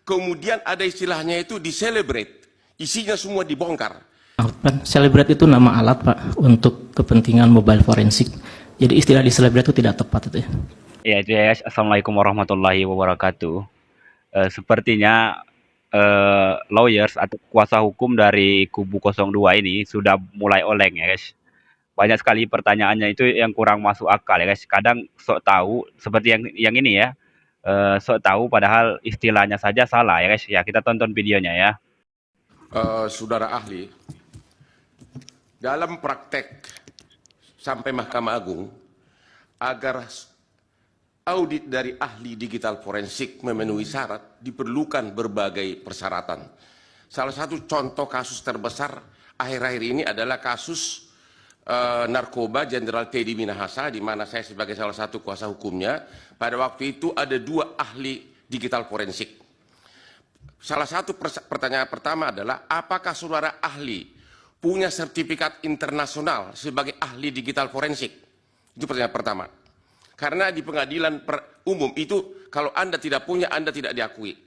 kemudian ada istilahnya itu di-celebrate, isinya semua dibongkar. Celebrate itu nama alat Pak untuk kepentingan mobile forensik. Jadi istilah di celebrate itu tidak tepat itu ya. Ya, JS, Assalamualaikum warahmatullahi wabarakatuh. Sepertinya lawyers atau kuasa hukum dari kubu 02 ini sudah mulai oleng ya guys. Banyak sekali pertanyaannya itu yang kurang masuk akal ya guys. Kadang sok tahu seperti yang ini ya. Sok tahu padahal istilahnya saja salah ya guys. Ya, kita tonton videonya ya. Saudara ahli, dalam praktek sampai Mahkamah Agung, agar audit dari ahli digital forensik memenuhi syarat, diperlukan berbagai persyaratan. Salah satu contoh kasus terbesar akhir-akhir ini adalah kasus narkoba Jenderal Teddy Minahasa, di mana saya sebagai salah satu kuasa hukumnya. Pada waktu itu ada 2 ahli digital forensik. Salah satu pertanyaan pertama adalah, apakah saudara ahli punya sertifikat internasional sebagai ahli digital forensik? Itu pertanyaan pertama. Karena di pengadilan umum itu, kalau Anda tidak punya, Anda tidak diakui.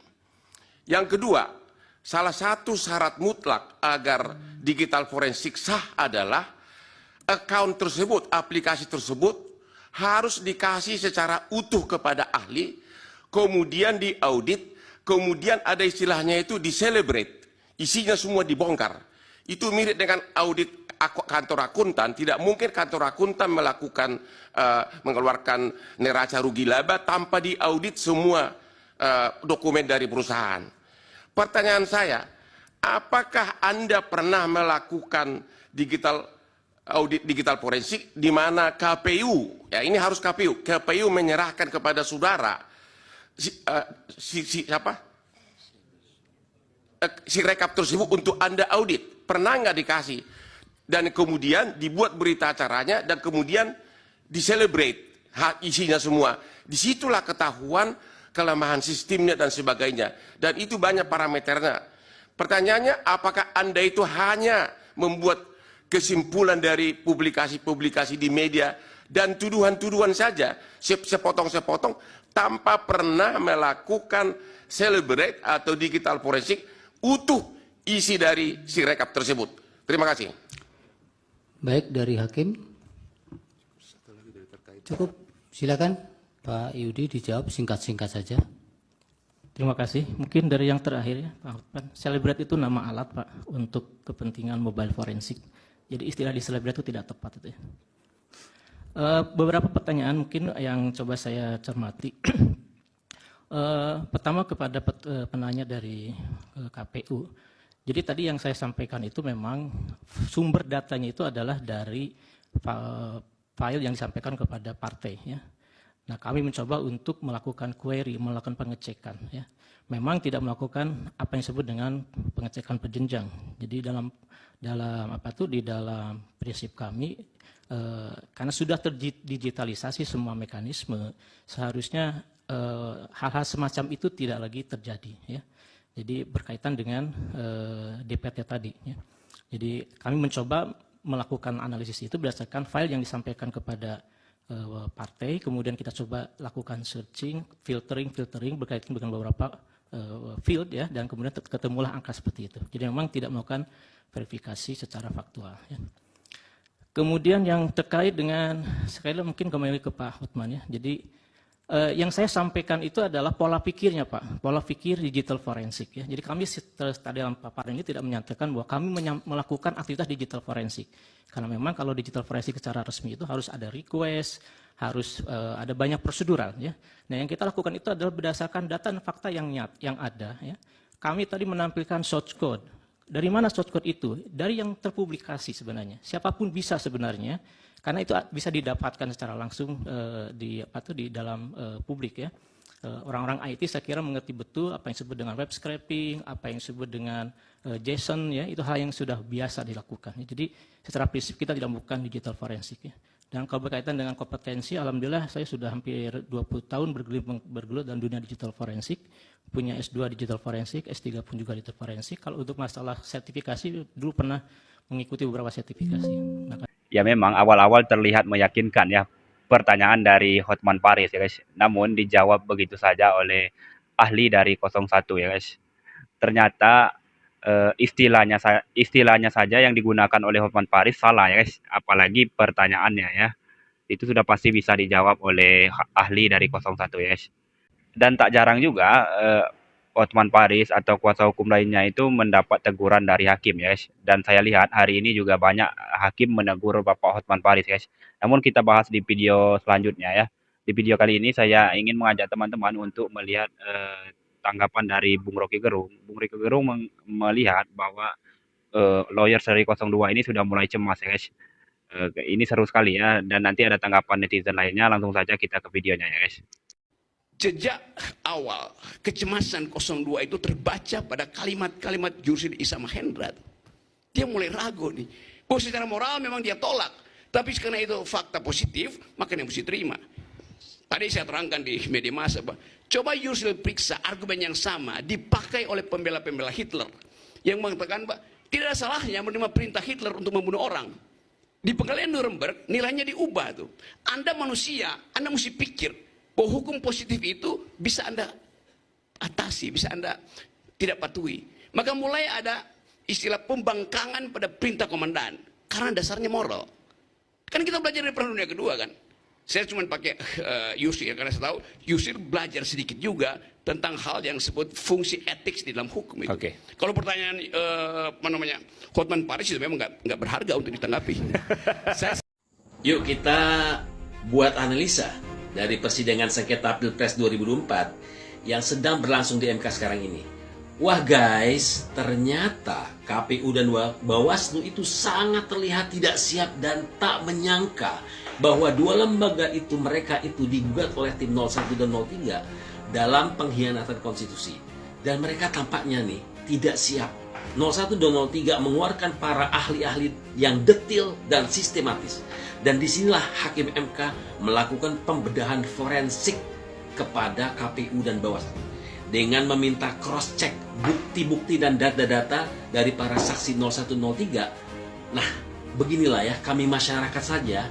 Yang kedua, salah satu syarat mutlak agar digital forensik sah adalah account tersebut, aplikasi tersebut harus dikasih secara utuh kepada ahli, kemudian diaudit, kemudian ada istilahnya itu di-celebrate, isinya semua dibongkar. Itu mirip dengan audit kantor akuntan. Tidak mungkin kantor akuntan melakukan mengeluarkan neraca rugi laba tanpa diaudit semua dokumen dari perusahaan. Pertanyaan saya, apakah Anda pernah melakukan audit digital forensik di mana KPU, ya ini harus KPU menyerahkan kepada saudara si rekap tersebut untuk Anda audit? Pernah nggak dikasih? Dan kemudian dibuat berita acaranya dan kemudian di-celebrate isinya semua. Disitulah ketahuan kelemahan sistemnya dan sebagainya. Dan itu banyak parameternya. Pertanyaannya, apakah Anda itu hanya membuat kesimpulan dari publikasi-publikasi di media dan tuduhan-tuduhan saja, sepotong-sepotong, tanpa pernah melakukan celebrate atau digital forensik utuh isi dari si rekap tersebut? Terima kasih. Baik, dari Hakim. Cukup, silakan Pak Yudi dijawab singkat-singkat saja. Terima kasih. Mungkin dari yang terakhir ya, Pak Hotman. Celebrate itu nama alat Pak untuk kepentingan mobile forensik. Jadi istilah di celebrate itu tidak tepat itu ya. Beberapa pertanyaan mungkin yang coba saya cermati. Pertama kepada penanya dari KPU. Jadi tadi yang saya sampaikan itu memang sumber datanya itu adalah dari file yang disampaikan kepada partai ya. Nah, kami mencoba untuk melakukan query, melakukan pengecekan ya. Memang tidak melakukan apa yang disebut dengan pengecekan berjenjang. Jadi dalam di dalam prinsip kami, karena sudah terdigitalisasi semua mekanisme, seharusnya hal-hal semacam itu tidak lagi terjadi ya. Jadi berkaitan dengan DPT tadi ya. Jadi kami mencoba melakukan analisis itu berdasarkan file yang disampaikan kepada partai, kemudian kita coba lakukan searching, filtering berkaitan dengan beberapa field ya, dan kemudian ketemulah angka seperti itu. Jadi memang tidak melakukan verifikasi secara faktual ya. Kemudian yang terkait dengan, sekali lagi mungkin kembali ke Pak Hotman ya. Jadi yang saya sampaikan itu adalah pola pikirnya Pak, pola pikir digital forensik ya. Jadi kami dalam paparan ini tidak menyatakan bahwa kami melakukan aktivitas digital forensik. Karena memang kalau digital forensik secara resmi itu harus ada request, harus ada banyak prosedural ya. Nah, yang kita lakukan itu adalah berdasarkan data dan fakta yang ada ya. Kami tadi menampilkan source code. Dari mana source code itu? Dari yang terpublikasi sebenarnya. Siapapun bisa sebenarnya, karena itu bisa didapatkan secara langsung di dalam publik ya. Orang-orang IT saya kira mengerti betul apa yang disebut dengan web scraping, apa yang disebut dengan JSON ya, itu hal yang sudah biasa dilakukan. Jadi secara prinsip kita tidak melakukan digital forensik ya. Dan kalau berkaitan dengan kompetensi, alhamdulillah saya sudah hampir 20 tahun bergelut dalam dunia digital forensik, punya S2 digital forensik, S3 pun juga digital forensik. Kalau untuk masalah sertifikasi, dulu pernah mengikuti beberapa sertifikasi. Ya memang awal-awal terlihat meyakinkan ya pertanyaan dari Hotman Paris ya guys. Namun dijawab begitu saja oleh ahli dari 01 ya guys. Ternyata istilahnya saja yang digunakan oleh Hotman Paris salah ya guys, apalagi pertanyaannya ya. Itu sudah pasti bisa dijawab oleh ahli dari 01 ya guys. Dan tak jarang juga Hotman Paris atau kuasa hukum lainnya itu mendapat teguran dari hakim ya guys. Dan saya lihat hari ini juga banyak hakim menegur Bapak Hotman Paris guys. Namun kita bahas di video selanjutnya ya. Di video kali ini saya ingin mengajak teman-teman untuk melihat tanggapan dari Bung Rocky Gerung. Bung Rocky Gerung melihat bahwa lawyers dari 02 ini sudah mulai cemas ya guys. Ini seru sekali ya, dan nanti ada tanggapan netizen lainnya. Langsung saja kita ke videonya ya guys. Sejak awal kecemasan 02 itu terbaca pada kalimat-kalimat Yusril Iza Mahendra. Dia mulai ragu nih. Bahwa secara moral memang dia tolak. Tapi karena itu fakta positif, makanya mesti terima. Tadi saya terangkan di media massa, Pak. Coba Yusril periksa argumen yang sama dipakai oleh pembela-pembela Hitler. Yang mengatakan, Pak, tidak ada salahnya menerima perintah Hitler untuk membunuh orang. Di pengadilan Nuremberg nilainya diubah tuh. Anda manusia, Anda mesti pikir bahwa hukum positif itu bisa Anda atasi, bisa Anda tidak patuhi. Maka mulai ada istilah pembangkangan pada perintah komandan. Karena dasarnya moral. Kan kita belajar dari Perang Dunia Kedua kan. Saya cuma pakai Yusril karena saya tahu Yusril belajar sedikit juga tentang hal yang disebut fungsi etik di dalam hukum itu. Oke. Kalau pertanyaan Hotman Paris itu memang nggak berharga untuk ditanggapi. Yuk kita buat analisa dari persidangan sengketa Pilpres 2024 yang sedang berlangsung di MK sekarang ini. Wah guys, ternyata KPU dan Bawaslu itu sangat terlihat tidak siap dan tak menyangka bahwa dua lembaga itu mereka itu digugat oleh tim 01 dan 03 dalam pengkhianatan konstitusi. Dan mereka tampaknya nih tidak siap. 01 dan 03 mengeluarkan para ahli-ahli yang detil dan sistematis. Dan disinilah Hakim MK melakukan pembedahan forensik kepada KPU dan Bawaslu dengan meminta cross-check bukti-bukti dan data-data dari para saksi 0103. Nah, beginilah ya, kami masyarakat saja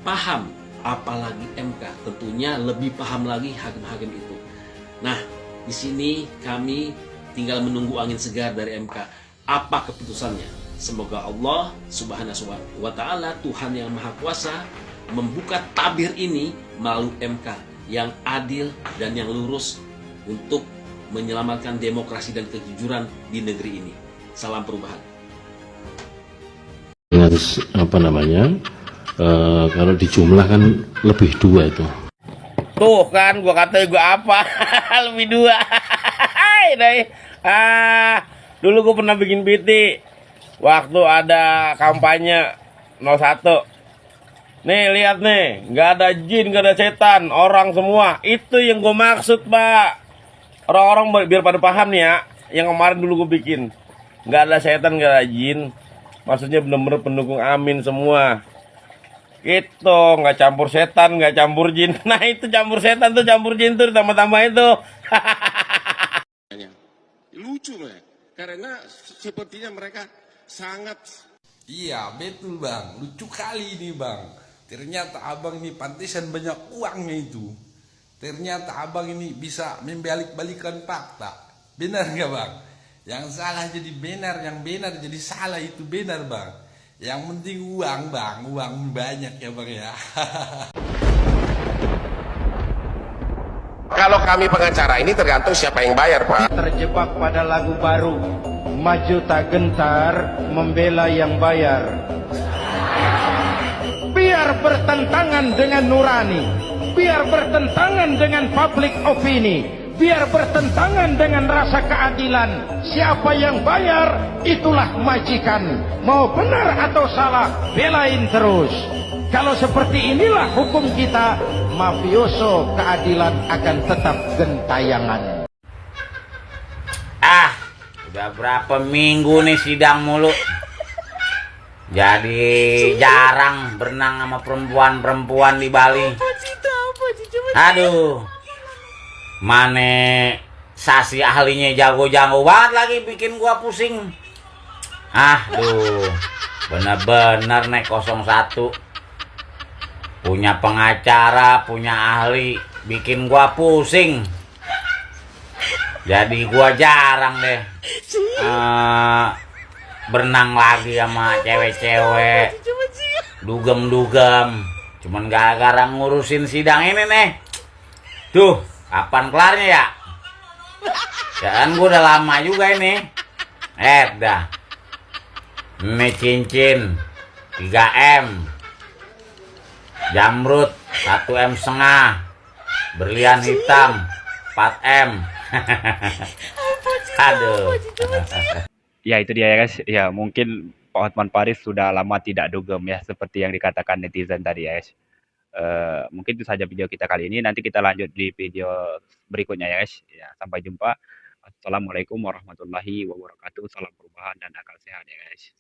paham, apalagi MK tentunya lebih paham lagi hakim-hakim itu. Nah, di sini kami tinggal menunggu angin segar dari MK. Apa keputusannya? Semoga Allah Subhanahu wa Ta'ala, Tuhan yang Maha Kuasa, membuka tabir ini melalui MK yang adil dan yang lurus untuk menyelamatkan demokrasi dan kejujuran di negeri ini. Salam perubahan. Dengan kalau dijumlah kan lebih dua itu. Tuh kan gua katanya gua apa lebih dua. Dulu gua pernah bikin PT waktu ada kampanye 01. Nih lihat nih, nggak ada jin, nggak ada setan, orang semua. Itu yang gue maksud, Pak. Orang-orang biar pada paham nih ya. Yang kemarin dulu gue bikin, nggak ada setan, nggak ada jin. Maksudnya bener-bener pendukung Amin semua. Itu nggak campur setan, nggak campur jin. Nah itu campur setan tuh, campur jin tuh, tambah-tambah itu. Lucu ya, karena sepertinya mereka sangat. Iya betul bang, lucu kali ini bang. Ternyata abang ini pantesan banyak uangnya itu. Ternyata abang ini bisa membalik-balikan fakta. Benar gak bang? Yang salah jadi benar, yang benar jadi salah, itu benar bang. Yang penting uang bang, uang banyak ya bang ya. Kalau kami pengacara ini tergantung siapa yang bayar, Pak. Terjebak pada lagu baru, maju tak gentar, membela yang bayar. Biar bertentangan dengan nurani, biar bertentangan dengan public opini, biar bertentangan dengan rasa keadilan. Siapa yang bayar, itulah majikan. Mau benar atau salah, belain terus. Kalau seperti inilah hukum kita, mafioso keadilan akan tetap gentayangan. Udah berapa minggu nih sidang mulu. Jadi jarang berenang sama perempuan-perempuan di Bali. Aduh. Mane saksi ahlinya jago-jago banget lagi bikin gua pusing. Aduh. Bener-bener nek 01. Punya pengacara, punya ahli, bikin gua pusing. Jadi gua jarang deh berenang lagi sama cewek-cewek, dugem-dugem. Cuman gara-gara ngurusin sidang ini nih. Tuh, kapan kelarnya ya? Ya kan gua udah lama juga ini. Dah. Ini cincin 3M. Jamrut 1,5 M. Berlian hitam 4M. Aduh. Ya itu dia ya guys. Ya mungkin Pak Hotman Paris sudah lama tidak dugem ya seperti yang dikatakan netizen tadi ya guys. Mungkin itu saja video kita kali ini. Nanti kita lanjut di video berikutnya ya guys. Ya, sampai jumpa. Assalamualaikum warahmatullahi wabarakatuh. Salam perubahan dan akal sehat ya guys.